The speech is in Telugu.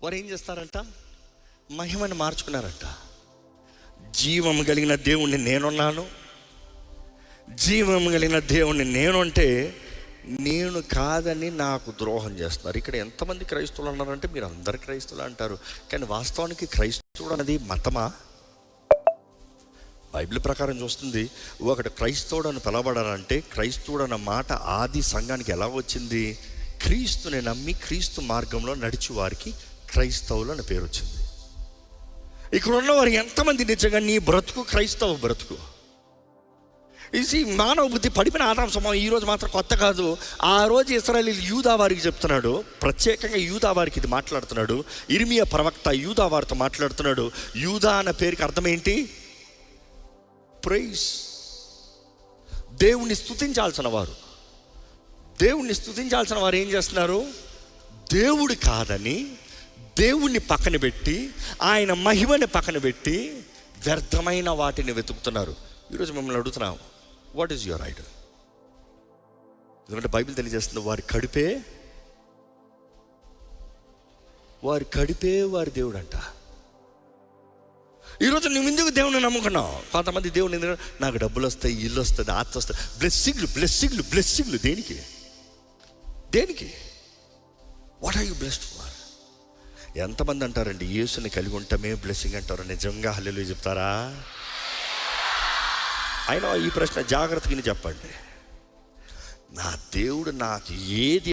వారు ఏం చేస్తారంట? మహిమని మార్చుకున్నారంట. జీవం కలిగిన దేవుణ్ణి నేనున్నాను, జీవం కలిగిన దేవుణ్ణి నేను అంటే నేను కాదని నాకు ద్రోహం చేస్తున్నారు. ఇక్కడ ఎంతమంది క్రైస్తవులు అన్నారంటే మీరు అందరు క్రైస్తవులు అంటారు, కానీ వాస్తవానికి క్రైస్తవుడు అనేది మతమా? బైబిల్ ప్రకారం చూస్తుంది, ఒకటి క్రైస్తవుడు అని పిలవబడాలంటే క్రైస్తవుడు అన్న మాట ఆది సంఘానికి ఎలా వచ్చింది? క్రీస్తుని నమ్మి క్రీస్తు మార్గంలో నడిచి వారికి క్రైస్తవులు అని పేరు వచ్చింది. ఇక్కడ ఉన్నవారు ఎంతమంది నిజంగా నీ బ్రతుకు క్రైస్తవ బ్రతుకు? ఇది మానవ బుద్ధి పడిపోయిన ఆదాం సమూహం ఈరోజు మాత్రం కొత్త కాదు. ఆ రోజు ఇశ్రాయేలీయులు యూదా వారికి చెప్తున్నాడు, ప్రత్యేకంగా యూదా వారికి ఇది మాట్లాడుతున్నాడు. ఇర్మియా ప్రవక్త యూదా వారితో మాట్లాడుతున్నాడు. యూదా అన్న పేరుకి అర్థం ఏంటి? ప్రైజ్. దేవుణ్ణి స్తుతించాల్సిన వారు. దేవుణ్ణి స్తుతించాల్సిన వారు ఏం చేస్తున్నారు? దేవుడు కాదని దేవుణ్ణి పక్కన పెట్టి, ఆయన మహిమని పక్కన పెట్టి వ్యర్థమైన వాటిని వెతుకుతున్నారు. ఈరోజు మిమ్మల్ని అడుగుతున్నాం, వాట్ ఈజ్ యువర్ ఐడల్? ఎందుకంటే బైబిల్ తెలియజేస్తుంది, వారి కడుపే వారి దేవుడు అంట. ఈరోజు నువ్వు ఎందుకు దేవుని నమ్ముకున్నావు? కొంతమంది దేవుని ఎందుకు, నాకు డబ్బులు వస్తాయి, ఇల్లు వస్తుంది, ఆస్తి వస్తుంది, బ్లెస్సింగ్లు దేనికి? What are you blessed for? ఎంతమంది అంటారండి యేసుని కలిగి ఉంటామే బ్లెస్సింగ్ అంటారు? నిజంగా హల్లెలూయా చెప్తారా? అయినా ఈ ప్రశ్న జాగ్రత్తగా చెప్పండి. నా దేవుడు నాకు ఏది